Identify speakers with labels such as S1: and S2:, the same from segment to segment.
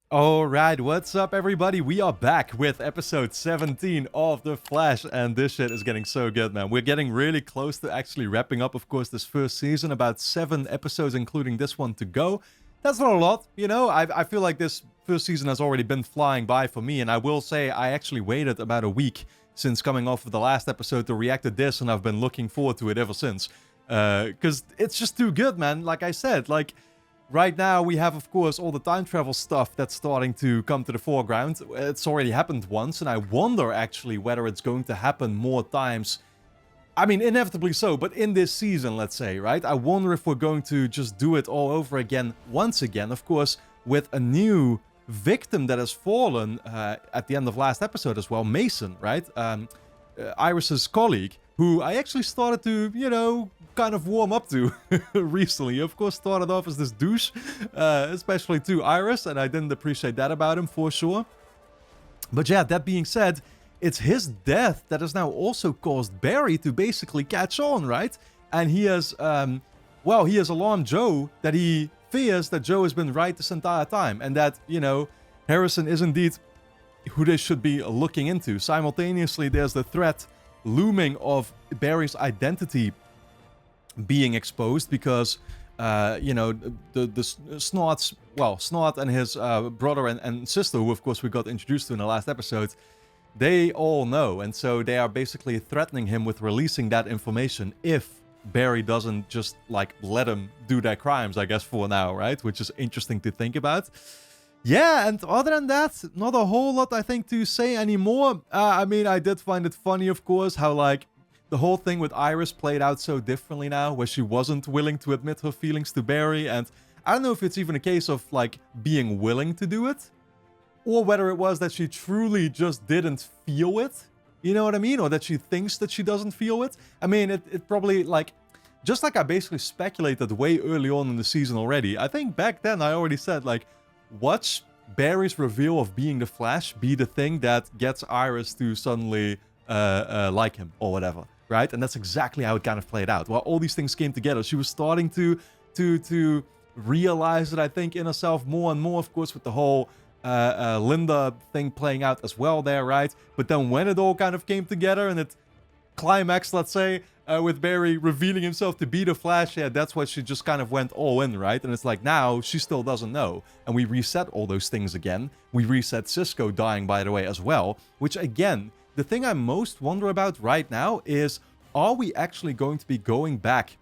S1: Alright, what's up everybody? We are back with episode 17 of The Flash, and this shit is getting so good, man. We're getting really close to actually wrapping up, of course, this first season. About 7 episodes, including this one, to go. That's not a lot, you know? I feel like this first season has already been flying by for me, and I will say I actually waited about a week since coming off of the last episode to react to this, and I've been looking forward to it ever since. Because it's just too good, man. Like I said, right now, we have, of course, all the time travel stuff that's starting to come to the foreground. It's already happened once, and I wonder, actually, whether it's going to happen more times. I mean, inevitably so, but in this season, let's say, right? I wonder if we're going to just do it all over again, once again, of course, with a new victim that has fallen at the end of last episode as well, Mason, right? Iris's colleague, who I actually started to, you know, kind of warm up to recently. Of course, started off as this douche, especially to Iris, and I didn't appreciate that about him for sure. But yeah, that being said, it's his death that has now also caused Barry to basically catch on, right? And he has, well, he has alarmed Joe that he fears that Joe has been right this entire time, and that, you know, Harrison is indeed who they should be looking into. Simultaneously, there's the threat looming of Barry's identity being exposed because, you know, the Snort's, well, Snort and his brother and sister, who of course we got introduced to in the last episode, they all know, and so they are basically threatening him with releasing that information if Barry doesn't just, like, let him do their crimes, I guess, for now, right? Which is interesting to think about. Yeah, and other than that, not a whole lot, I think, to say anymore. I mean, I did find it funny, of course, how, like, the whole thing with Iris played out so differently now, where she wasn't willing to admit her feelings to Barry, and I don't know if it's even a case of, like, being willing to do it, or whether it was that she truly just didn't feel it, you know what I mean? Or that she thinks that she doesn't feel it. I mean, it probably, like, just like I basically speculated way early on in the season already, I think back then I already said, like, watch Barry's reveal of being the Flash be the thing that gets Iris to suddenly like him or whatever, right? And that's exactly how it kind of played out. While all these things came together, she was starting to realize it, I think, in herself more and more, of course, with the whole Linda thing playing out as well there, right? But then when it all kind of came together and it climaxed, let's say, with Barry revealing himself to be the Flash, yeah, that's what she just kind of went all in, right? And it's like, now she still doesn't know. And we reset all those things again. We reset Cisco dying, by the way, as well. Which, again, the thing I most wonder about right now is, are we actually going to be going back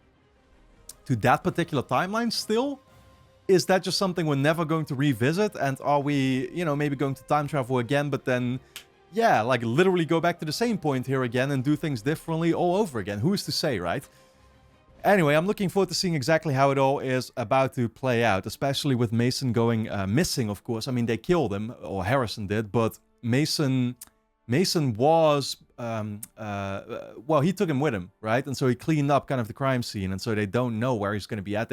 S1: to that particular timeline still? Is that just something we're never going to revisit? And are we, you know, maybe going to time travel again, but then, yeah, like literally go back to the same point here again and do things differently all over again? Who's to say, right? Anyway, I'm looking forward to seeing exactly how it all is about to play out, especially with Mason going missing, of course. I mean, they killed him, or Harrison did, but Mason was, well, he took him with him, right? And so he cleaned up kind of the crime scene, and so they don't know where he's going to be at.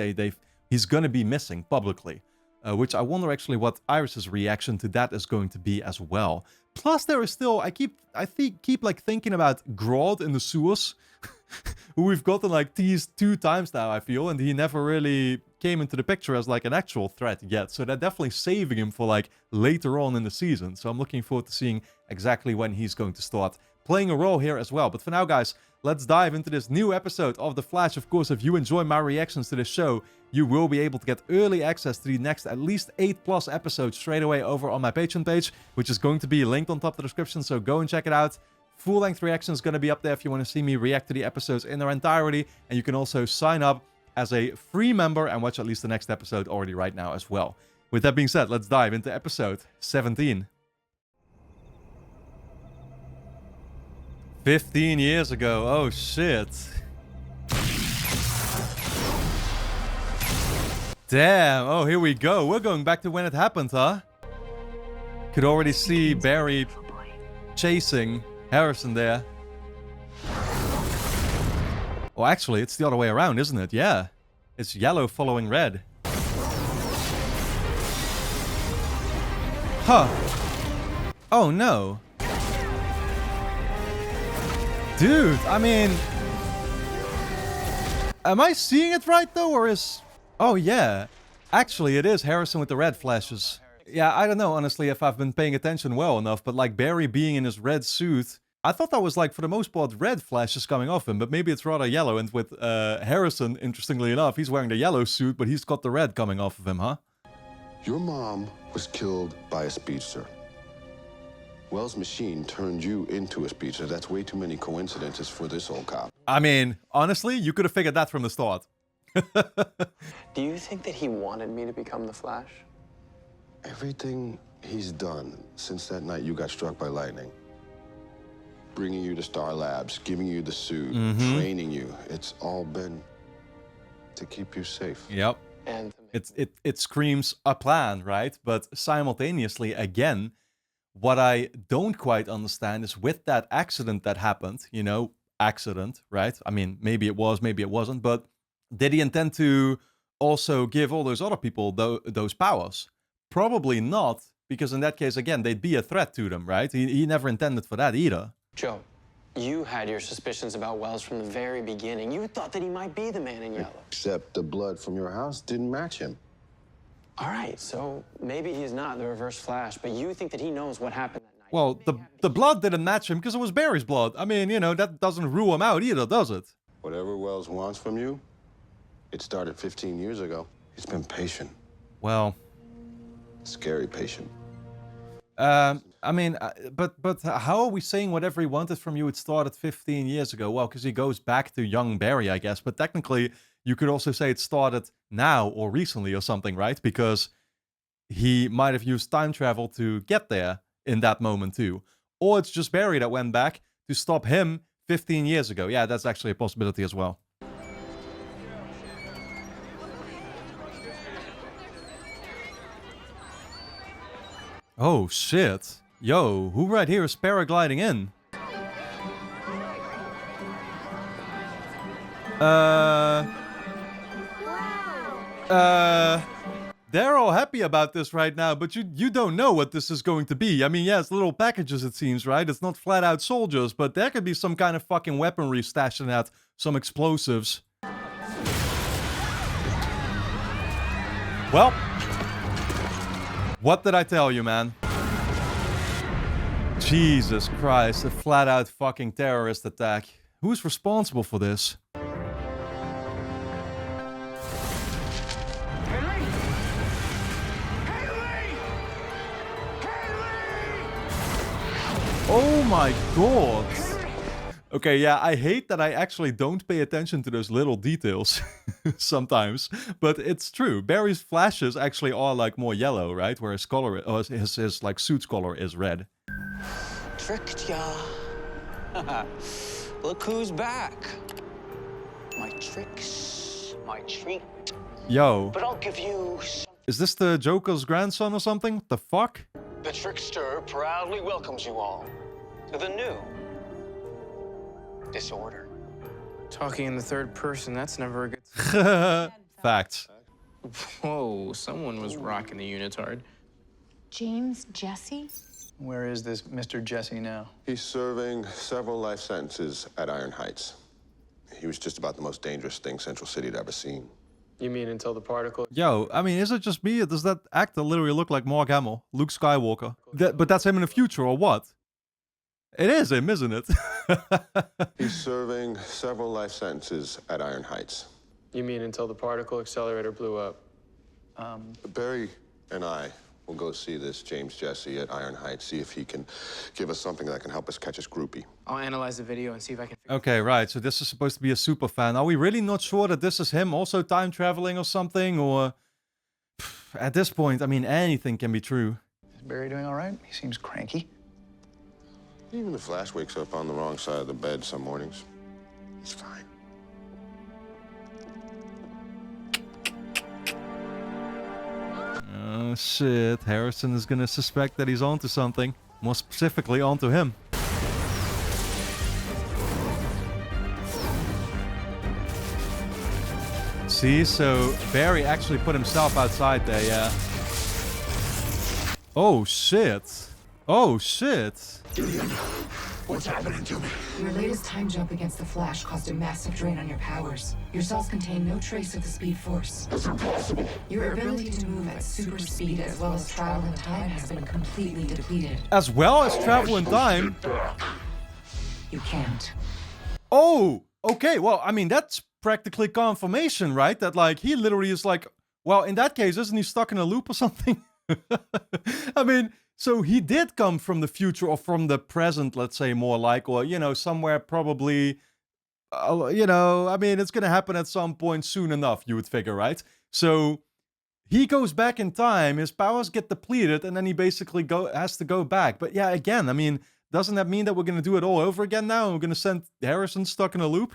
S1: He's going to be missing publicly. Which I wonder actually what Iris's reaction to that is going to be as well. Plus, there is still, I keep like thinking about Grodd in the sewers, who we've gotten like teased 2 times now, I feel, and he never really came into the picture as like an actual threat yet. So they're definitely saving him for like later on in the season. So I'm looking forward to seeing exactly when he's going to start playing a role here as well. But for now, guys, let's dive into this new episode of The Flash. Of course, if you enjoy my reactions to this show, you will be able to get early access to the next at least 8+ episodes straight away over on my Patreon page, which is going to be linked on top of the description, so go and check it out. Full-length reaction is going to be up there if you want to see me react to the episodes in their entirety, and you can also sign up as a free member and watch at least the next episode already right now as well. With that being said, let's dive into episode 17. 15 years ago, oh shit. Damn, oh, here we go. We're going back to when it happened, huh? Could already see Barry chasing Harrison there. Oh, actually, it's the other way around, isn't it? Yeah. It's yellow following red. Huh. Oh, no. Dude, I mean... Am I seeing it right, though, or is... Oh, yeah. Actually, it is Harrison with the red flashes. Yeah, I don't know, honestly, if I've been paying attention well enough, but like Barry being in his red suit, I thought that was like, for the most part, red flashes coming off him, but maybe it's rather yellow. And with Harrison, interestingly enough, he's wearing the yellow suit, but he's got the red coming off of him, huh?
S2: Your mom was killed by a speedster. Wells' machine turned you into a speedster. That's way too many coincidences for this old cop.
S1: I mean, honestly, you could have figured that from the start.
S3: Do you think that he wanted me to become the Flash?
S2: Everything he's done since that night you got struck by lightning, bringing you to Star Labs, giving you the suit, training you, it's all been to keep you safe.
S1: Yep.
S3: And
S1: It screams a plan, right? But simultaneously, again, what I don't quite understand is with that accident that happened, you know, accident, right? I mean, maybe it was, maybe it wasn't, but did he intend to also give all those other people those powers? Probably not, because in that case, again, they'd be a threat to them, right? He never intended for that either.
S3: Joe, you had your suspicions about Wells from the very beginning. You thought that he might be the man in yellow.
S2: Except the blood from your house didn't match him.
S3: All right, so maybe he's not the Reverse Flash, but you think that he knows what happened that night.
S1: Well, the blood didn't match him because it was Barry's blood. I mean, you know, that doesn't rule him out either, does it?
S2: Whatever Wells wants from you, it started 15 years ago. He's been patient.
S1: Well,
S2: Scary patient.
S1: I mean, but how are we saying whatever he wanted from you, it started 15 years ago? Well, because he goes back to young Barry, I guess. But technically, you could also say it started now or recently or something, right? Because he might have used time travel to get there in that moment too. Or it's just Barry that went back to stop him 15 years ago. Yeah, that's actually a possibility as well. Oh, shit. Yo, who right here is paragliding in? They're all happy about this right now, but you don't know what this is going to be. I mean, yeah, it's little packages, it seems, right? It's not flat out soldiers, but there could be some kind of fucking weaponry stashed in that. Some explosives. Well, what did I tell you, man? Jesus Christ, a flat-out fucking terrorist attack. Who's responsible for this? Oh my god. Okay, yeah, I hate that I actually don't pay attention to those little details sometimes, but it's true. Barry's flashes actually are like more yellow, right? Whereas color, or his like suit's color is red.
S3: Tricked ya. Look who's back. My tricks, my treat.
S1: Yo.
S3: But I'll give you
S1: Is this the Joker's grandson or something? The fuck?
S3: The trickster proudly welcomes you all to the new disorder. Talking in the third person, that's never a good...
S1: Facts.
S3: Whoa, someone was rocking the unitard.
S4: James Jesse?
S5: Where is this Mr. Jesse now?
S2: He's serving several life sentences at Iron Heights. He was just about the most dangerous thing Central City had ever seen.
S3: You mean until the particle...
S1: Yo, I mean, is it just me, or does that actor literally look like Mark Hamill, Luke Skywalker? But that's him in the future, or what? It is him, isn't it?
S2: He's serving several life sentences at Iron Heights.
S3: You mean until the particle accelerator blew up?
S2: Barry and I will go see this James Jesse at Iron Heights, see if he can give us something that can help us catch his groupie.
S3: I'll analyze the video and see if I can...
S1: Okay, right, so this is supposed to be a super fan. Are we really not sure that this is him also time traveling or something, or... At this point, I mean, anything can be true.
S5: Is Barry doing all right? He seems cranky.
S2: Even the Flash wakes up on the wrong side of the bed some mornings. He's fine.
S1: Oh shit, Harrison is gonna suspect that he's onto something. More specifically, onto him. See, so Barry actually put himself outside there, yeah. Oh shit. Oh shit.
S6: What's happening to me?
S7: Your latest time jump against the Flash caused a massive drain on your powers. Your cells contain no trace of the Speed Force.
S6: It's impossible.
S7: Your ability to move at super speed as well as travel in time has been completely depleted.
S1: As well as travel in time?
S7: You can't.
S1: Oh, okay. Well, I mean, that's practically confirmation, right? That, like, he literally is like, well, in that case, isn't he stuck in a loop or something? I mean, so he did come from the future or from the present, let's say, more like, or, you know, somewhere probably, you know, I mean, it's going to happen at some point soon enough, you would figure, right? So he goes back in time, his powers get depleted, and then he basically has to go back. But yeah, again, I mean, doesn't that mean that we're going to do it all over again now? We're going to send Harrison stuck in a loop?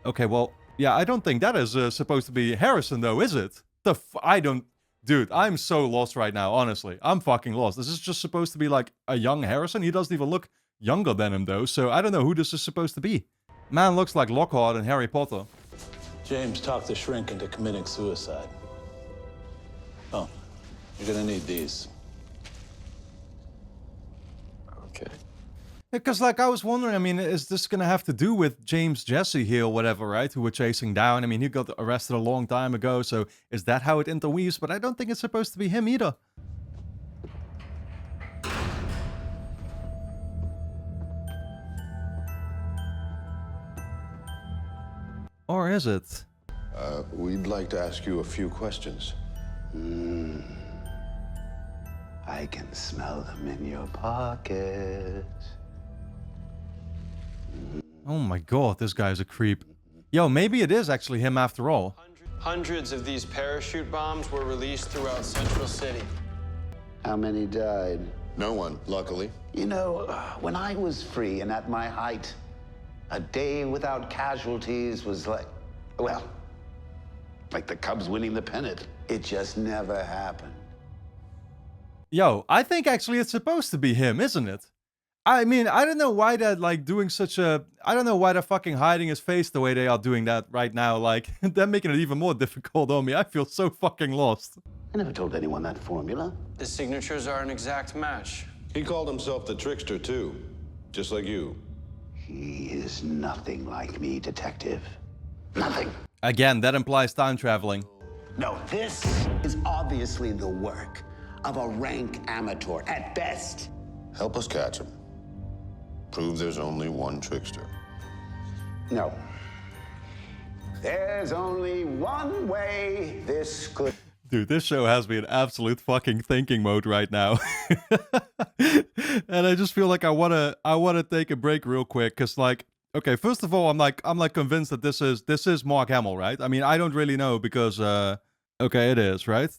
S1: Okay, well, yeah, I don't think that is supposed to be Harrison, though, is it? I don't... Dude, I'm so lost right now, honestly. I'm fucking lost. This is just supposed to be, like, a young Harrison? He doesn't even look younger than him, though, so I don't know who this is supposed to be. Man looks like Lockhart in Harry Potter.
S8: James talked the shrink into committing suicide. Oh, you're gonna need these.
S3: Okay.
S1: Because, like, I was wondering, I mean, is this gonna have to do with James Jesse here or whatever, right? Who we're chasing down. I mean, he got arrested a long time ago, so is that how it interweaves? But I don't think it's supposed to be him either. Or is it?
S2: We'd like to ask you a few questions.
S6: I can smell them in your pocket.
S1: Oh my god, this guy's a creep. Yo, maybe it is actually him after all.
S3: Hundreds of these parachute bombs were released throughout Central City.
S6: How many died?
S2: No one, luckily.
S6: You know, when I was free and at my height, a day without casualties was like, well, like the Cubs winning the pennant. It just never happened.
S1: Yo, I think actually it's supposed to be him, isn't it? I mean, I don't know why they're, like, doing such a... I don't know why they're fucking hiding his face the way they are doing that right now. Like, they're making it even more difficult on me. I feel so fucking lost.
S6: I never told anyone that formula.
S3: The signatures are an exact match.
S2: He called himself the trickster, too. Just like you.
S6: He is nothing like me, detective. Nothing.
S1: Again, that implies time traveling.
S6: No, this is obviously the work of a rank amateur at best.
S2: Help us catch him. Prove there's only one trickster.
S6: No. There's only one way this could...
S1: Dude, this show has me in absolute fucking thinking mode right now. And I just feel like I wanna take a break real quick, cause like, okay, first of all, I'm like convinced that this is Mark Hamill, right? I mean, I don't really know because okay, it is, right?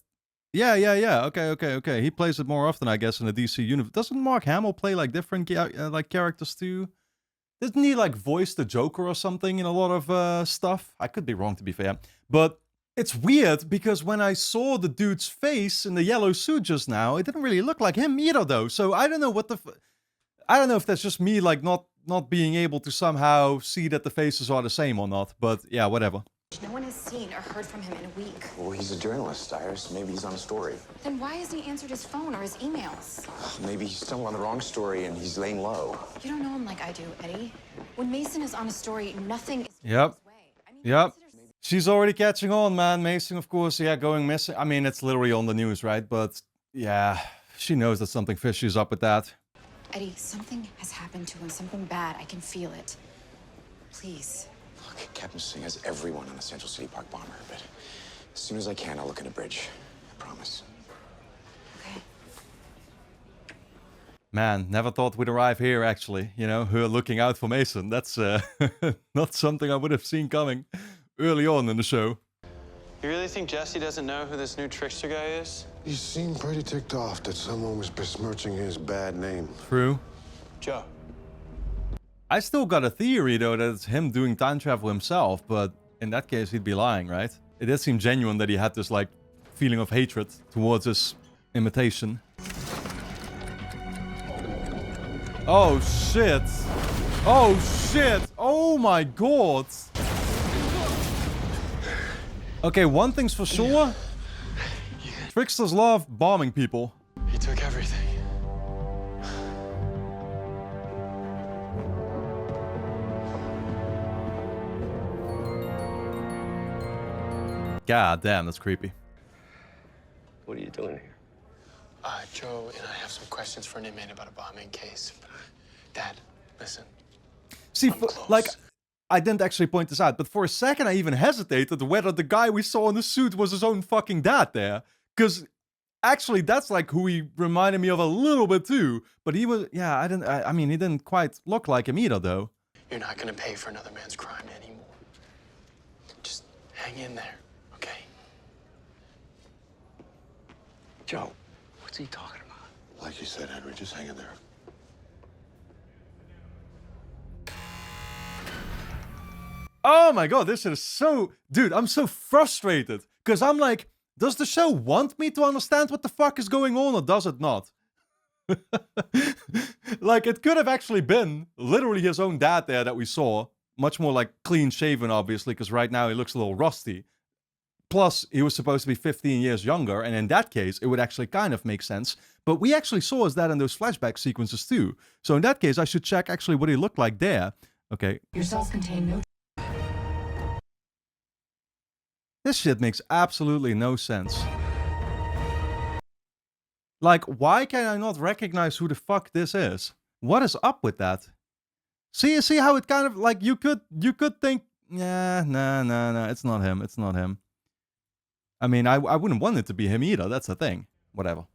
S1: Yeah. Okay. He plays it more often, I guess, in the DC universe. Doesn't Mark Hamill play like different like characters too? Doesn't he like voice the Joker or something in a lot of stuff? I could be wrong, to be fair, but it's weird because when I saw the dude's face in the yellow suit just now, it didn't really look like him either, though. So I don't know what the... I don't know if that's just me like not being able to somehow see that the faces are the same or not, but yeah, whatever.
S4: No one has seen or heard from him in a week.
S9: Well, he's a journalist, Iris. Maybe he's on a story.
S4: Then why hasn't he answered his phone or his emails?
S9: Maybe he's still on the wrong story and he's laying low.
S4: You don't know him like I do, Eddie. When Mason is on a story, nothing is
S1: Yep.
S4: his way. I mean,
S1: Yep.
S4: consider-
S1: She's already catching on, man. Mason, of course, yeah, going missing. I mean, it's literally on the news, right? But yeah, she knows that something fishy is up with that.
S4: Eddie, something has happened to him. Something bad. I can feel it. Please.
S9: Look, Captain Singh has everyone on the Central City Park bomber, but as soon as I can, I'll look at a bridge. I promise.
S4: Okay.
S1: Man, never thought we'd arrive here, actually. You know, her looking out for Mason. That's not something I would have seen coming early on in the show.
S3: You really think Jesse doesn't know who this new trickster guy is?
S2: He seemed pretty ticked off that someone was besmirching his bad name.
S1: True.
S3: Joe.
S1: I still got a theory, though, that it's him doing time travel himself, but in that case, he'd be lying, right? It did seem genuine that he had this, like, feeling of hatred towards his imitation. Oh, shit. Oh, shit. Oh, my God. Okay, one thing's for sure. Tricksters love bombing people.
S3: He took everything.
S1: God damn, that's creepy.
S10: What are you doing here?
S3: Joe and I have some questions for an inmate about a bombing case. Dad, listen.
S1: See,
S3: close.
S1: like, I didn't actually point this out, but for a second I even hesitated whether the guy we saw in the suit was his own fucking dad there. Because actually, that's like who he reminded me of a little bit too. But he was, yeah, I mean, he didn't quite look like him either, though.
S3: You're not gonna pay for another man's crime anymore. Just hang in there, okay?
S10: Joe, what's he talking about?
S2: Like you said, Henry, just hang in there.
S1: Oh my god, this is so... Dude, I'm so frustrated. Because I'm like, does the show want me to understand what the fuck is going on, or does it not? Like, it could have actually been literally his own dad there that we saw. Much more, like, clean-shaven, obviously, because right now he looks a little rusty. Plus, he was supposed to be 15 years younger, and in that case, it would actually kind of make sense. But we actually saw his dad in those flashback sequences too. So in that case, I should check actually what he looked like there. Okay.
S7: Your cells contain no...
S1: This shit makes absolutely no sense. Like, why can I not recognize who the fuck this is? What is up with that? See how it kind of, like, you could think, yeah, nah, it's not him, it's not him. I mean, I wouldn't want it to be him either, that's the thing. Whatever.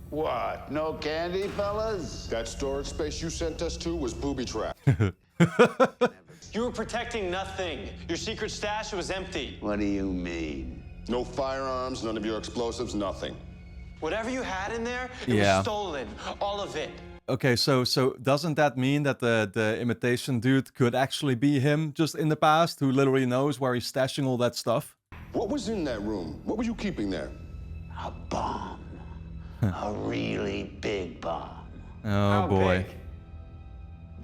S6: What? No candy, fellas?
S2: That storage space you sent us to was booby-trapped.
S3: You were protecting nothing. Your secret stash was empty.
S6: What do you mean?
S2: No firearms, none of your explosives, nothing.
S3: Whatever you had in there, it
S1: Yeah.
S3: was stolen. All of it.
S1: Okay, so doesn't that mean that the imitation dude could actually be him just in the past, who literally knows where he's stashing all that stuff?
S2: What was in that room? What were you keeping there?
S6: A bomb. A really big bomb.
S1: Oh boy.
S3: big?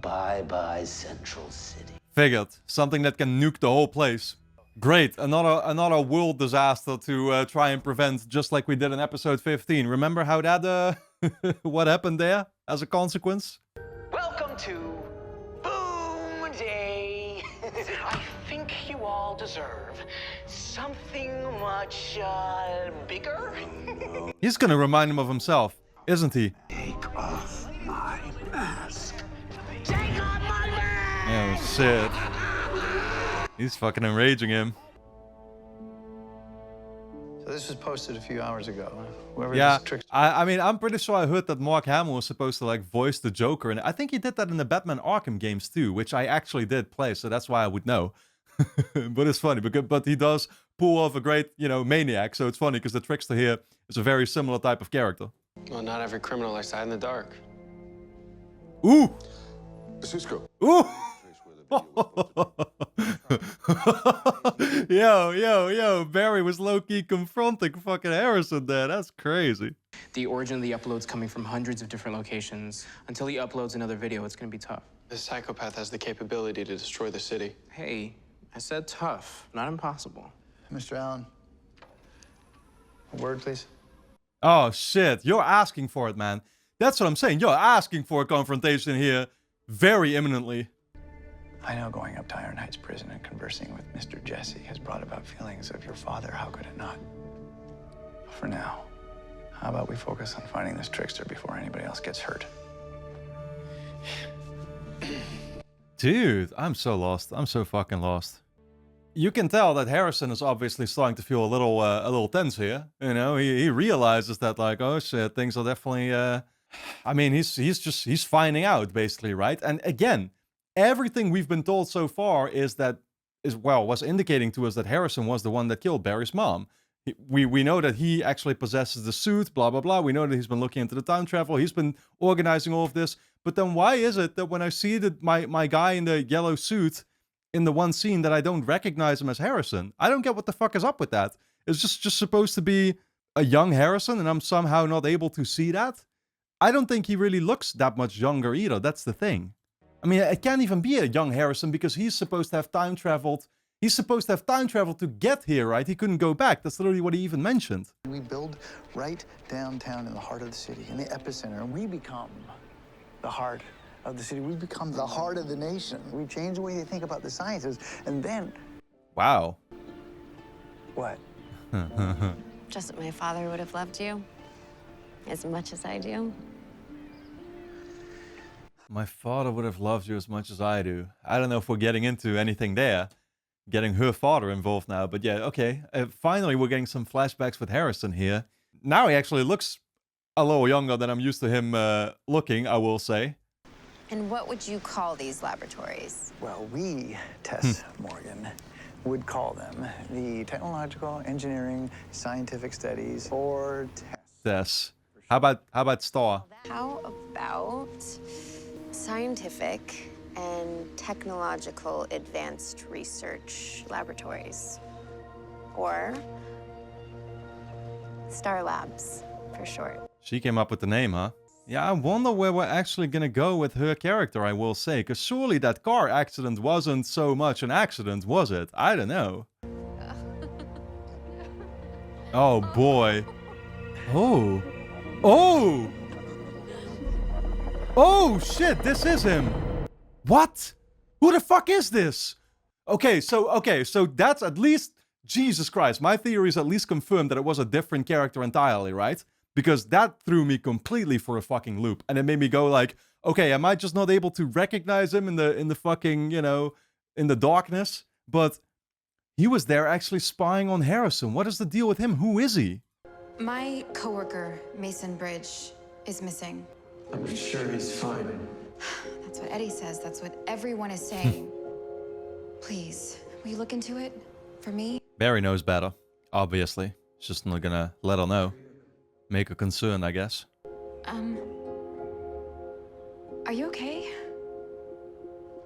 S6: Bye-bye, Central City.
S1: Figured. Something that can nuke the whole place. Great, another world disaster to try and prevent, just like we did in episode 15. Remember how that, what happened there as a consequence?
S11: Welcome to Boom Day. I think you all deserve something much bigger.
S1: He's gonna remind him of himself, isn't he?
S6: Take off my mask.
S11: Take off my mask!
S1: Oh shit. He's fucking enraging him.
S5: So this was posted a few hours ago. Whoever
S1: Yeah,
S5: this trickster...
S1: I mean, I'm pretty sure I heard that Mark Hamill was supposed to, like, voice the Joker, and I think he did that in the Batman Arkham games too, which I actually did play, so that's why I would know. But it's funny, but he does pull off a great, you know, maniac, so it's funny, because the Trickster here is a very similar type of character.
S3: Well, not every criminal likes to hide in the dark.
S1: Ooh!
S2: Cisco.
S1: Ooh! Yo, Barry was low-key confronting fucking Harrison there. That's crazy.
S12: The origin of the upload's coming from hundreds of different locations. Until he uploads another video, it's gonna be tough.
S3: This psychopath has the capability to destroy the city.
S12: Hey, I said tough, not impossible.
S5: Mr. Allen. A word, please.
S1: Oh, shit. You're asking for it, man. That's what I'm saying. You're asking for a confrontation here very imminently.
S5: I know going up to Iron Heights prison and conversing with Mr. Jesse has brought about feelings of your father. How could it not? For now, how about we focus on finding this trickster before anybody else gets hurt?
S1: Dude, I'm so lost. I'm so fucking lost. You can tell that Harrison is obviously starting to feel a little tense here. You know, he realizes that, like, oh shit, things are definitely, I mean, he's finding out, basically, right? And again, everything we've been told so far was indicating to us that Harrison was the one that killed Barry's mom. We know that he actually possesses the suit, blah, blah, blah. We know that he's been looking into the time travel. He's been organizing all of this. But then why is it that when I see my guy in the yellow suit in the one scene that I don't recognize him as Harrison? I don't get what the fuck is up with that. It's just supposed to be a young Harrison and I'm somehow not able to see that? I don't think he really looks that much younger either. That's the thing. I mean, it can't even be a young Harrison because he's supposed to have time traveled He's supposed to have time travel to get here, right? He couldn't go back. That's literally what he even mentioned.
S5: We build right downtown in the heart of the city, in the epicenter, and we become the heart of the city. We become the heart of the nation. We change the way they think about the sciences, and then...
S1: Wow.
S5: What?
S13: Just that my father would have loved you as much as I do.
S1: My father would have loved you as much as I do. I don't know if we're getting into anything there. Getting her father involved now, but yeah, okay. Finally, we're getting some flashbacks with Harrison here. Now he actually looks a little younger than I'm used to him looking, I will say.
S13: And what would you call these laboratories?
S5: Well, we, Tess Morgan, would call them the Technological Engineering Scientific Studies, or
S1: Tess. How about Star?
S13: How about scientific and technological advanced research laboratories, or Star Labs for short.
S1: She came up with the name, huh? Yeah, I wonder where we're actually gonna go with her character, I will say, because surely that car accident wasn't so much an accident, was it? I don't know. Oh boy. Oh. Oh! Oh shit, this is him. What? Who the fuck is this? Okay, so that's at least, Jesus Christ, my theory is at least confirmed that it was a different character entirely, right? Because that threw me completely for a fucking loop, and it made me go like, okay, am I just not able to recognize him in the fucking, you know, in the darkness? But he was there actually spying on Harrison. What is the deal with him? Who is he?
S4: My coworker, Mason Bridge, is missing.
S10: I'm sure he's fine.
S4: That's what Eddie says. That's what everyone is saying. Please, will you look into it? For me?
S1: Barry knows better, obviously. She's just not gonna let her know. Make her concerned, I guess.
S4: Are you okay?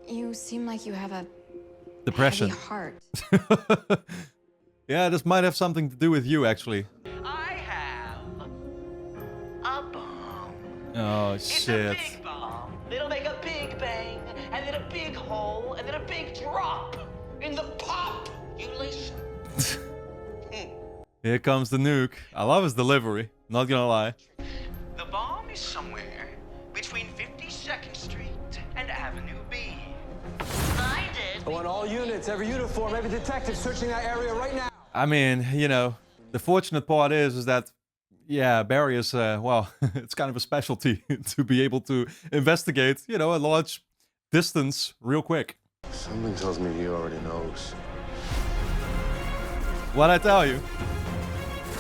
S4: You seem like you have a
S1: depression.
S4: heavy heart.
S1: Yeah, this might have something to do with you, actually.
S11: I have a bomb.
S1: Oh,
S11: It's
S1: shit.
S11: a big bomb. It'll make a big bang, and then a big hole, and then a big drop. In the population.
S1: Here comes the nuke. I love his delivery. Not gonna lie.
S11: The bomb is somewhere between 52nd Street and Avenue B. Find it.
S10: I want all units, every uniform, every detective searching that area right now.
S1: I mean, you know, the fortunate part is that, yeah, Barry is, well, it's kind of a specialty to be able to investigate, you know, a large distance real quick.
S2: Something tells me he already knows.
S1: What'd I tell you?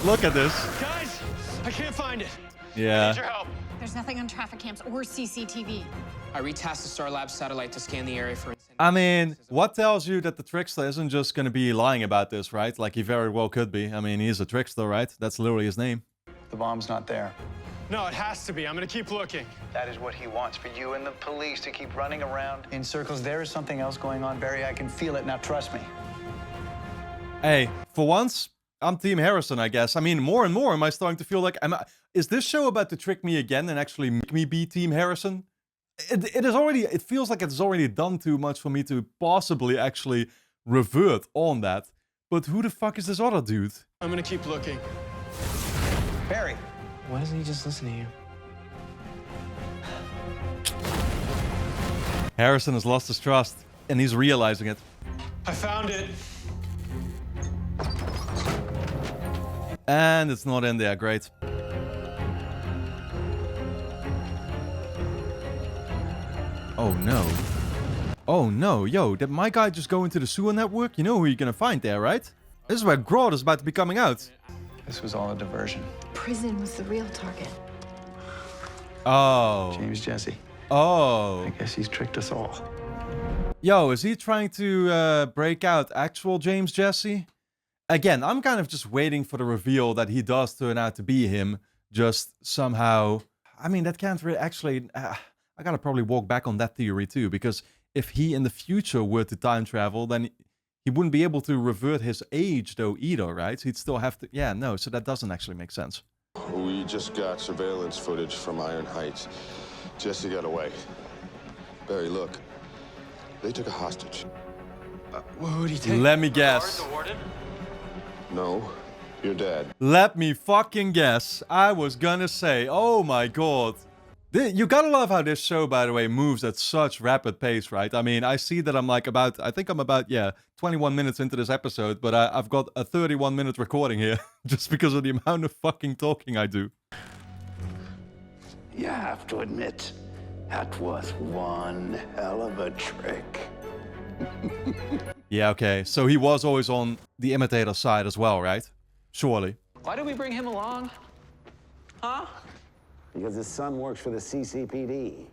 S1: Look at this.
S14: Guys, I can't find it.
S1: Yeah.
S14: I need your help.
S15: There's nothing on traffic cams or CCTV.
S12: I retasked the Star Labs satellite to scan the area for...
S1: I mean, what tells you that the trickster isn't just going to be lying about this, right? Like, he very well could be. I mean, he's a trickster, right? That's literally his name.
S5: The bomb's not there.
S14: No, it has to be. I'm gonna keep looking.
S5: That is what he wants, for you and the police to keep running around in circles. There is something else going on, Barry. I can feel it. Now, trust me.
S1: Hey, for once, I'm Team Harrison, I guess. I mean, more and more am I starting to feel like, is this show about to trick me again and actually make me be Team Harrison? It feels like it's already done too much for me to possibly actually revert on that. But who the fuck is this other dude?
S14: I'm gonna keep looking.
S5: Barry.
S12: Why doesn't he just listen to you?
S1: Harrison has lost his trust, and he's realizing it.
S14: I found it.
S1: And it's not in there, great. Oh no. Oh no, yo, did my guy just go into the sewer network? You know who you're gonna find there, right? This is where Grodd is about to be coming out.
S5: This was all a diversion.
S15: Prison was the real target.
S1: Oh.
S5: James Jesse.
S1: Oh.
S5: I guess he's tricked us all.
S1: Yo, is he trying to break out actual James Jesse? Again, I'm kind of just waiting for the reveal that he does turn out to be him. Just somehow... I mean, that can't really actually... I gotta probably walk back on that theory too, because if he in the future were to time travel, then he wouldn't be able to revert his age though either, right? He'd still have to... Yeah, no, so that doesn't actually make sense.
S2: We just got surveillance footage from Iron Heights. Jesse got away. Barry, look. They took a hostage.
S14: Who'd he take?
S1: Let me guess.
S2: No, your dad.
S1: Let me fucking guess. I was gonna say, oh my god. You gotta love how this show, by the way, moves at such rapid pace, right? I mean, I see that I'm like I think I'm about, yeah, 21 minutes into this episode, but I've got a 31-minute recording here, just because of the amount of fucking talking I do.
S6: You have to admit, that was one hell of a trick.
S1: Yeah, okay, so he was always on the imitator side as well, right? Surely.
S3: Why did we bring him along? Huh?
S6: Because his son works for the CCPD.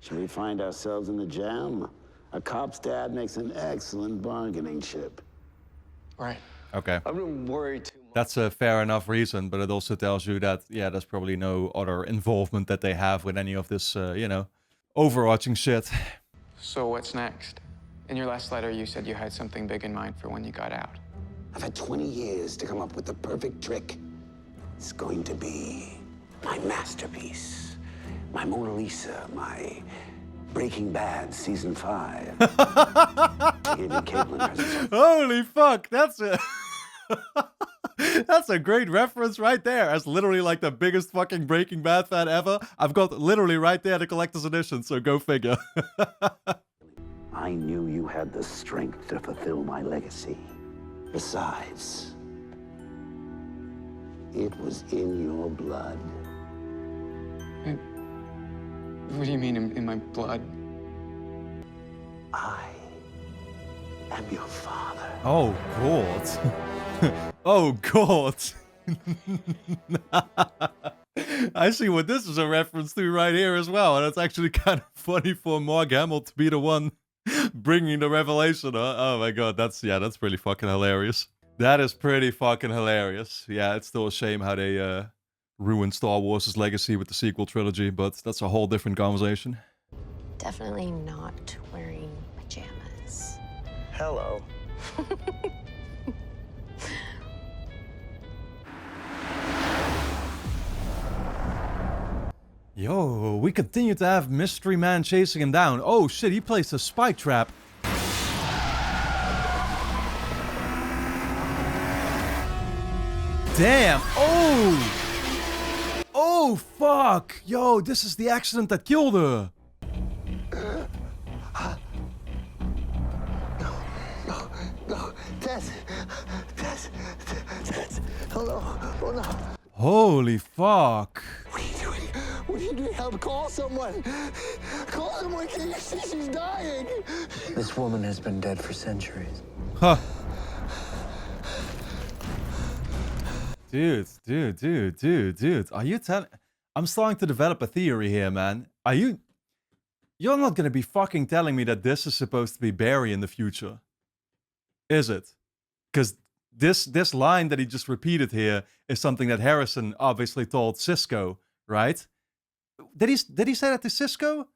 S6: Should we find ourselves in the jam? A cop's dad makes an excellent bargaining chip.
S3: Right.
S1: Okay.
S3: I've been worried too much.
S1: That's a fair enough reason, but it also tells you that, yeah, there's probably no other involvement that they have with any of this, you know, overarching shit.
S12: So what's next? In your last letter, you said you had something big in mind for when you got out.
S6: I've had 20 years to come up with the perfect trick. It's going to be my masterpiece, my Mona Lisa, my Breaking Bad season 5.
S1: Holy fuck, that's a that's a great reference right there. As literally like the biggest fucking Breaking Bad fan ever. I've got literally right there the collector's edition, so go figure.
S6: I knew you had the strength to fulfill my legacy. Besides, it was in your blood.
S12: What do you mean in my blood?
S6: I am your father.
S1: Oh god. Oh god. I see what this is a reference to right here as well, and it's actually kind of funny for Mark Hamill to be the one bringing the revelation. Oh my god, that's pretty fucking hilarious. That is pretty fucking hilarious. Yeah, it's still a shame how they ruined Star Wars' legacy with the sequel trilogy, but that's a whole different conversation.
S13: Definitely not wearing pajamas.
S5: Hello.
S1: Yo, we continue to have Mystery Man chasing him down. Oh shit, he placed a spike trap. Damn. Oh! Oh, fuck. Yo, this is the accident that killed her.
S6: No, Tess, hello, oh no.
S1: Holy fuck.
S6: What are you doing? Help, call someone. Call someone, can you see she's dying?
S3: This woman has been dead for centuries.
S1: Huh. Dude. Are you telling... I'm starting to develop a theory here, man. Are you... You're not gonna be fucking telling me that this is supposed to be Barry in the future. Is it? Because this line that he just repeated here is something that Harrison obviously told Cisco, right? Did he say that to Cisco?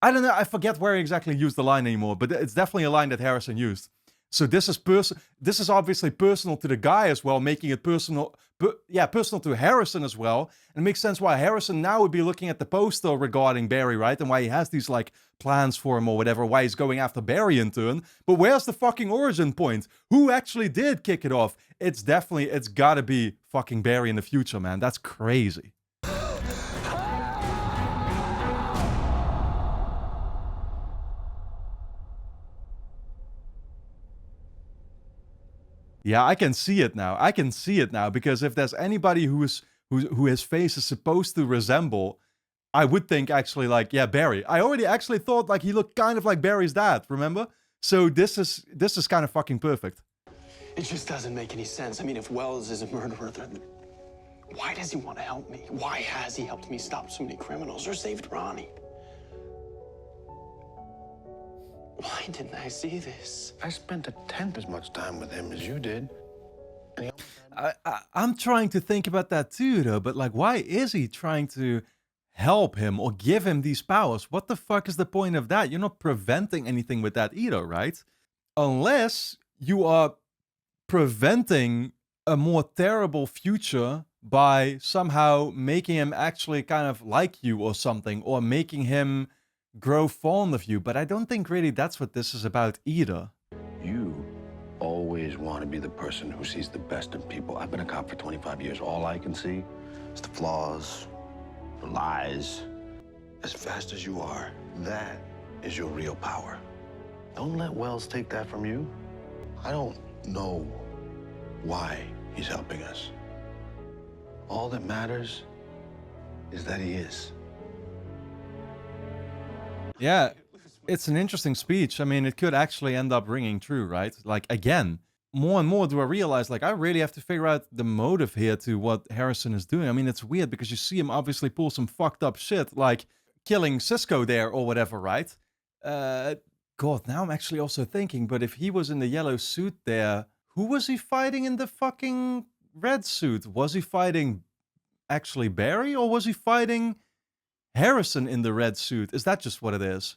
S1: I don't know. I forget where he exactly used the line anymore, but it's definitely a line that Harrison used. So this is obviously personal to the guy as well, making it personal, personal to Harrison as well. And it makes sense why Harrison now would be looking at the poster regarding Barry, right? And why he has these like plans for him or whatever, why he's going after Barry in turn. But where's the fucking origin point? Who actually did kick it off? It's gotta be fucking Barry in the future, man. That's crazy. Yeah, I can see it now. I can see it now, because if there's anybody who his face is supposed to resemble, I would think actually like, yeah, Barry. I already actually thought like he looked kind of like Barry's dad, remember? So this is kind of fucking perfect.
S3: It just doesn't make any sense. I mean, if Wells is a murderer, then why does he want to help me? Why has he helped me stop so many criminals or saved Ronnie? Why didn't I see this?
S2: I spent a tenth as much time with him as you did. And
S1: I'm trying to think about that too, though. But like, why is he trying to help him or give him these powers? What the fuck is the point of that? You're not preventing anything with that either, right? Unless you are preventing a more terrible future by somehow making him actually kind of like you or something, or making him grow fond of you. But I don't think really that's what this is about either.
S6: You
S2: always want to be the person who sees the best in people. I've been a cop for 25 years. All I can see is the flaws, the lies. As fast as you are, that is your real power. Don't let Wells take that from you. I don't know why he's helping us. All that matters is that he is.
S1: Yeah, it's an interesting speech. I mean, it could actually end up ringing true, right? Like, again, more and more do I realize, like, I really have to figure out the motive here to what Harrison is doing. I mean, it's weird because you see him obviously pull some fucked up shit, like killing Cisco there or whatever, right? God, now I'm actually also thinking, but if he was in the yellow suit there, who was he fighting in the fucking red suit? Was he fighting actually Barry, or was he fighting Harrison in the red suit? Is that just what it is?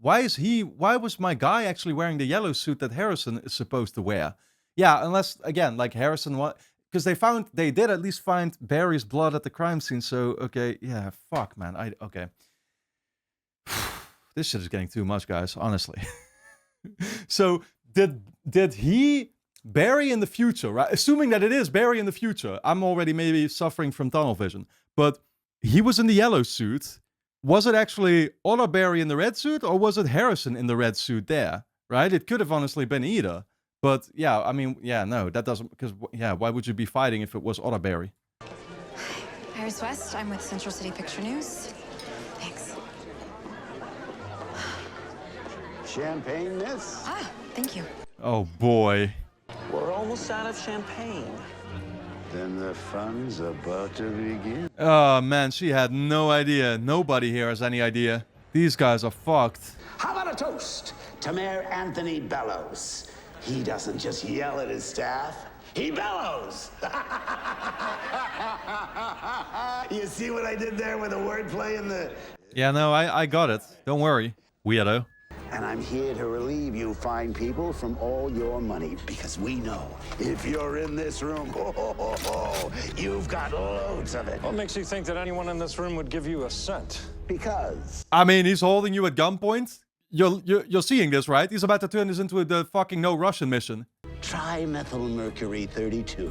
S1: Why was my guy actually wearing the yellow suit that Harrison is supposed to wear? Yeah, unless, again, like Harrison, because they did at least find Barry's blood at the crime scene, so, okay, yeah, fuck, man, okay. This shit is getting too much, guys, honestly. So, did he, Barry in the future, right? Assuming that it is Barry in the future, I'm already maybe suffering from tunnel vision, but he was in the yellow suit. Was it actually Otto Barry in the red suit, or was it Harrison in the red suit there, right? It could have honestly been either. But, yeah, I mean, yeah, no, that doesn't, because, yeah, why would you be fighting if it was Otto Barry?
S4: Iris West, I'm with Central City Picture News. Thanks.
S6: Champagne, miss?
S4: Ah, thank you.
S1: Oh, boy.
S11: We're almost out of champagne.
S6: Then the fun's about to begin.
S1: Oh, man, she had no idea. Nobody here has any idea. These guys are fucked.
S6: How about a toast to Mayor Anthony Bellows? He doesn't just yell at his staff, he bellows. You see what I did there with the wordplay and the...
S1: Yeah, no, I got it. Don't worry, weirdo.
S6: And I'm here to relieve you fine people from all your money, because we know if you're in this room, you've got loads of it.
S10: What makes you think that anyone in this room would give you a cent?
S6: Because...
S1: I mean, he's holding you at gunpoint. You're seeing this, right? He's about to turn this into the fucking no Russian mission.
S6: Trimethylmercury 32.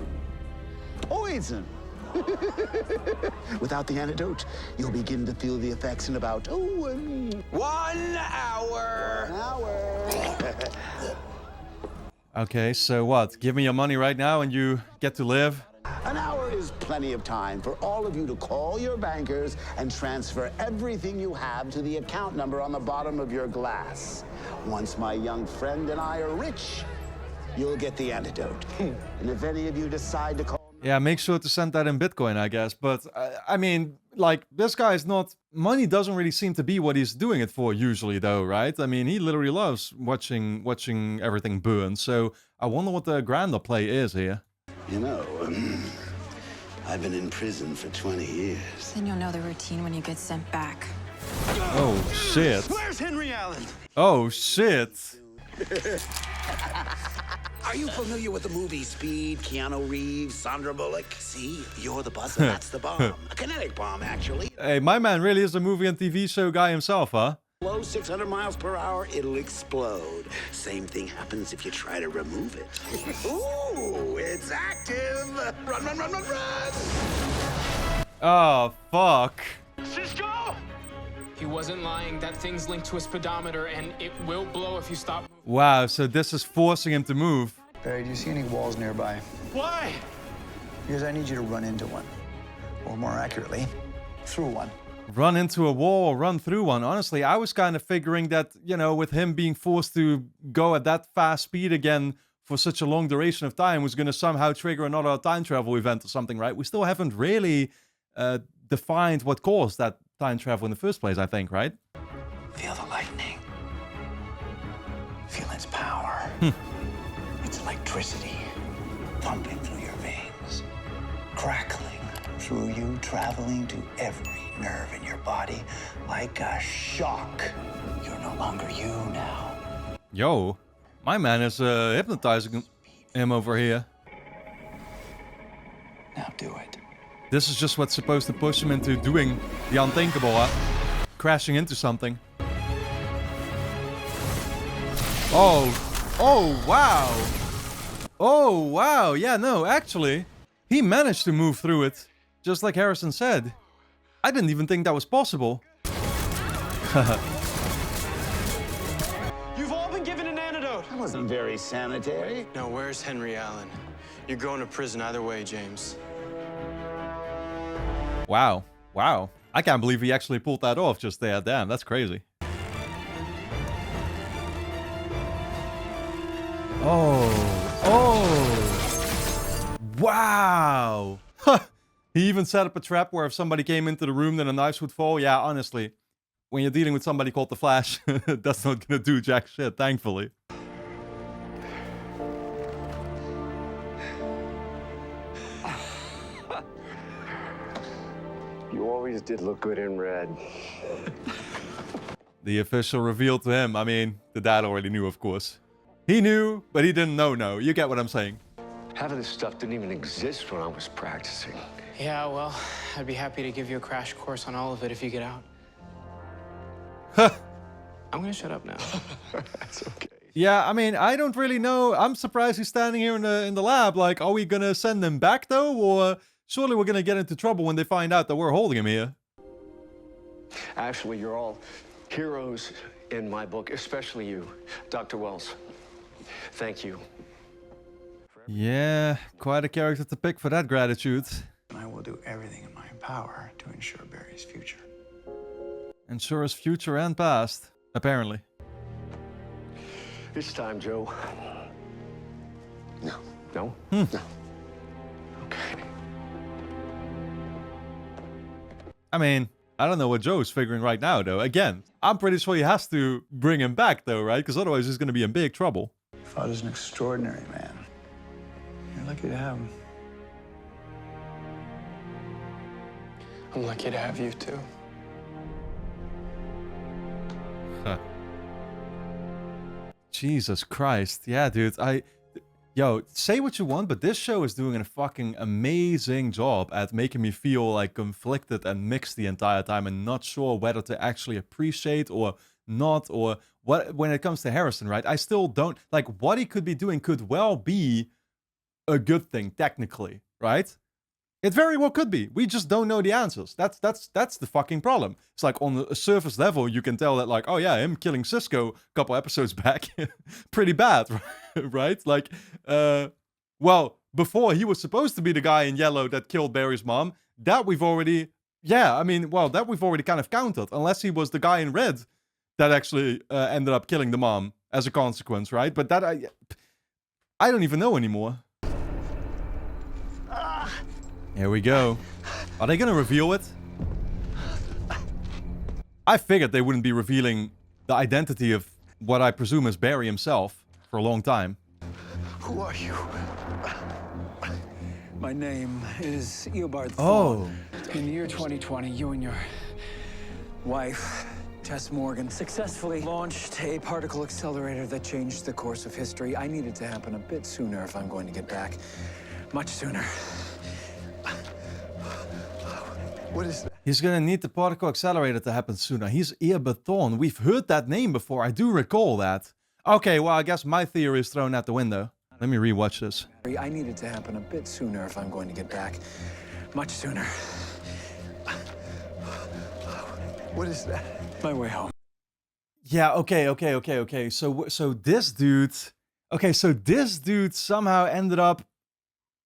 S6: Poison. Without the antidote, you'll begin to feel the effects in about 1 hour. 1 hour.
S1: Okay, so what? Give me your money right now and you get to live?
S6: An hour is plenty of time for all of you to call your bankers and transfer everything you have to the account number on the bottom of your glass. Once my young friend and I are rich, you'll get the antidote. And if any of you decide to call...
S1: Yeah, make sure to send that in Bitcoin, I guess. But, I mean, like, this guy is not... Money doesn't really seem to be what he's doing it for usually, though, right? I mean, he literally loves watching everything burn. So, I wonder what the grander play is here.
S6: You know, I've been in prison for 20 years.
S4: Then you'll know the routine when you get sent back.
S1: Oh, shit.
S6: Where's Henry Allen?
S1: Oh, shit.
S6: Are you familiar with the movie Speed? Keanu Reeves, Sandra Bullock? See, you're the buzzer, that's the bomb. A kinetic bomb, actually.
S1: Hey, my man really is a movie and TV show guy himself, huh?
S6: Below 600 miles per hour, it'll explode. Same thing happens if you try to remove it. Ooh, it's active. Run, run, run, run, run.
S1: Oh, fuck.
S12: Cisco! He wasn't lying. That thing's linked to a speedometer, and it will blow if you stop.
S1: Wow, so this is forcing him to move.
S5: Barry, do you see any walls nearby?
S14: Why?
S5: Because I need you to run into one. Or more accurately, through one.
S1: Run into a wall or run through one. Honestly, I was kind of figuring that, you know, with him being forced to go at that fast speed again for such a long duration of time was going to somehow trigger another time travel event or something, right? We still haven't really defined what caused that time travel in the first place, I think, right?
S5: Feel the lightning. Feel its power. It's electricity pumping through your veins, crackling through you, traveling to every nerve in your body like a shock. You're no longer you now.
S1: Yo, my man is hypnotizing him over here.
S5: Now do it.
S1: This is just what's supposed to push him into doing the unthinkable, crashing into something. Oh, oh, wow. Oh, wow. Yeah, no, actually, he managed to move through it, just like Harrison said. I didn't even think that was possible.
S14: You've all been given an antidote.
S6: That wasn't very sanitary.
S3: Now, where's Henry Allen? You're going to prison either way, James.
S1: Wow. Wow. I can't believe he actually pulled that off just there. Damn, that's crazy. Oh. Oh. Wow. He even set up a trap where if somebody came into the room, then the knives would fall. Yeah, honestly, when you're dealing with somebody called the Flash, that's not gonna do jack shit, thankfully.
S10: You always did look good in red.
S1: The official reveal to him. I mean, the dad already knew, of course. He knew, but he didn't know. No, you get what I'm saying.
S10: Half of this stuff didn't even exist when I was practicing.
S12: Yeah, well, I'd be happy to give you a crash course on all of it if you get out. I'm gonna shut up now.
S10: That's okay.
S1: Yeah, I mean, I don't really know. I'm surprised he's standing here in the lab. Like, are we gonna send him back though, or surely we're gonna get into trouble when they find out that we're holding him here?
S10: Actually, you're all heroes in my book, especially you, Dr. Wells. Thank you.
S1: Yeah, quite a character to pick for that gratitude.
S5: I will do everything in my power to ensure Barry's future.
S1: Ensure his future and past, apparently.
S10: It's time, Joe.
S2: No.
S10: No?
S1: No.
S10: Okay.
S1: I mean, I don't know what Joe's figuring right now, though. Again, I'm pretty sure he has to bring him back, though, right? Because otherwise he's going to be in big trouble.
S5: Your father's an extraordinary man. You're lucky to have him.
S3: I'm lucky to have you, too.
S1: Huh. Jesus Christ. Yeah, dude. Yo, say what you want, but this show is doing a fucking amazing job at making me feel like conflicted and mixed the entire time and not sure whether to actually appreciate or not, or what when it comes to Harrison, right? I still don't like what he could be doing could well be a good thing technically, right? It very well could be. We just don't know the answers. That's the fucking problem. It's like on a surface level, you can tell that like, oh yeah, him killing Cisco a couple episodes back, pretty bad, right? Like, well, before he was supposed to be the guy in yellow that killed Barry's mom. That we've already, yeah, I mean, well, that we've already kind of counted. Unless he was the guy in red that actually ended up killing the mom as a consequence, right? But that I don't even know anymore. Here we go. Are they gonna reveal it? I figured they wouldn't be revealing the identity of what I presume is Barry himself for a long time.
S10: Who are you?
S5: My name is Eobard
S1: Oh.
S5: Thawne. In the year 2020, you and your wife, Tess Morgan, successfully launched a particle accelerator that changed the course of history. I need it to happen a bit sooner if I'm going to get back. Much sooner. What is that?
S1: He's gonna need the particle accelerator to happen sooner. He's Eobard Thawne. We've heard that name before. I do recall that. Okay, well, I guess my theory is thrown out the window. Let me rewatch this.
S5: I need it to happen a bit sooner if I'm going to get back. Much sooner. What is that? My way home.
S1: Yeah, okay. So this dude... Okay, so this dude somehow ended up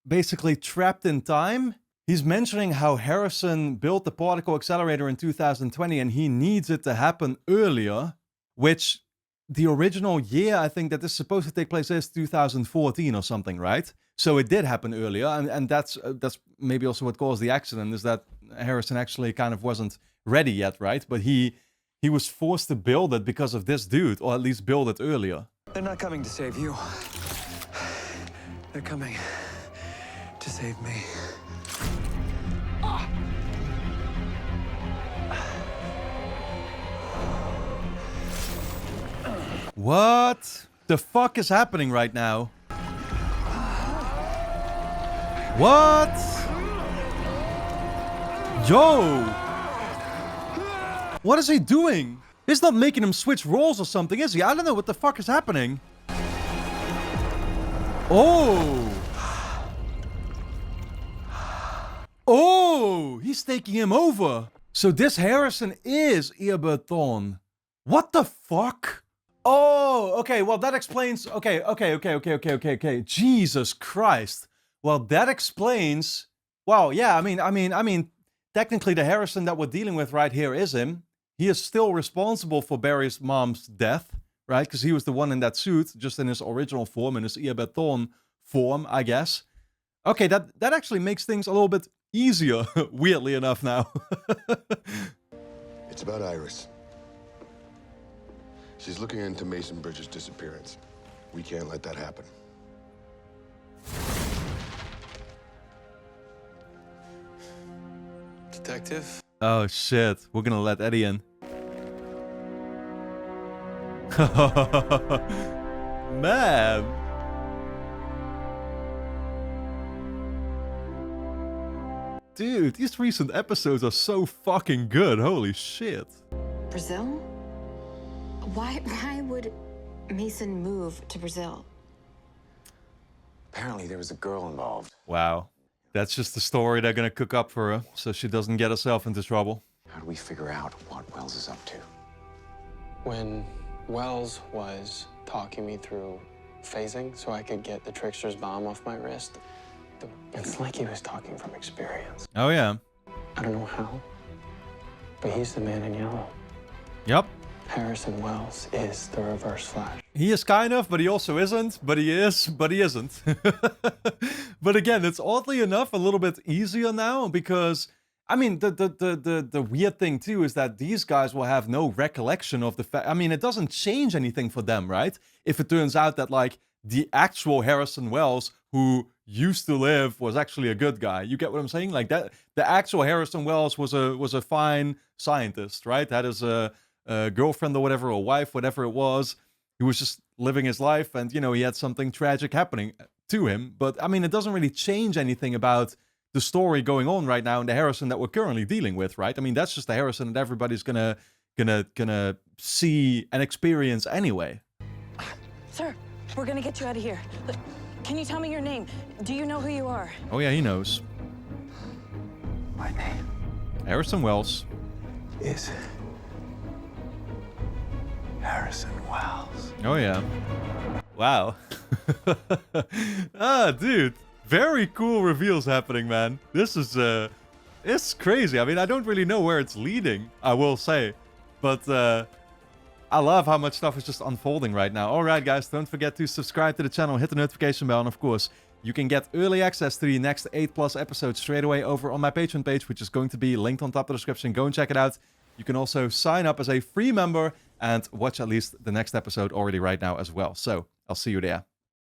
S1: basically trapped in time. He's mentioning how Harrison built the particle accelerator in 2020 and he needs it to happen earlier, which the original year I think that this is supposed to take place is 2014 or something, right? So it did happen earlier, and that's maybe also what caused the accident, is that Harrison actually kind of wasn't ready yet, right? But he was forced to build it because of this dude, or at least build it earlier.
S5: They're not coming to save you. They're coming to save me.
S1: What the fuck is happening right now? What? Yo! What is he doing? He's not making him switch roles or something, is he? I don't know what the fuck is happening. Oh! Oh! He's taking him over! So this Harrison is Eobard Thawne. What the fuck? Oh, okay, well that explains... Okay. Jesus Christ. Well, that explains... Well, yeah, I mean, technically the Harrison that we're dealing with right here is him. He is still responsible for Barry's mom's death, right? Because he was the one in that suit, just in his original form, in his Eobard Thawne form, I guess. Okay, that actually makes things a little bit easier, weirdly enough now.
S2: It's about Iris. She's looking into Mason Bridges' disappearance. We can't let that happen.
S14: Detective?
S1: Oh shit, we're gonna let Eddie in. Man! Dude, these recent episodes are so fucking good, holy shit.
S4: Brazil? Why would Mason move to Brazil?
S9: Apparently there was a girl involved.
S1: Wow. That's just the story they're gonna cook up for her, so she doesn't get herself into trouble.
S9: How do we figure out what Wells is up to?
S3: When Wells was talking me through phasing so I could get the trickster's bomb off my wrist, it's like he was talking from experience.
S1: Oh yeah.
S3: I don't know how, but he's the man in yellow.
S1: Yep.
S3: Harrison Wells is the Reverse Flash.
S1: He is kind of, but he also isn't. But he is, but he isn't. But again, it's oddly enough a little bit easier now because, I mean, the weird thing too is that these guys will have no recollection of the fact. I mean, it doesn't change anything for them, right? If it turns out that like the actual Harrison Wells who used to live was actually a good guy. You get what I'm saying? Like that, the actual Harrison Wells was a fine scientist, right? Had his girlfriend or whatever, or wife, whatever it was. He was just living his life, and you know, he had something tragic happening to him. But I mean, it doesn't really change anything about the story going on right now in the Harrison that we're currently dealing with, right? I mean, that's just the Harrison that everybody's gonna see and experience anyway.
S16: Sir, we're gonna get you out of here. But can you tell me your name? Do you know who you are?
S1: Oh yeah, he knows.
S5: My name
S1: Harrison Wells
S5: is Harrison Wells.
S1: Oh yeah. Wow. Ah, dude. Very cool reveals happening, man. This is it's crazy. I mean, I don't really know where it's leading, I will say. But I love how much stuff is just unfolding right now. Alright guys, don't forget to subscribe to the channel, hit the notification bell, and of course, you can get early access to the next 8+ episodes straight away over on my Patreon page, which is going to be linked on top of the description. Go and check it out. You can also sign up as a free member and watch at least the next episode already right now as well. So, I'll see you there.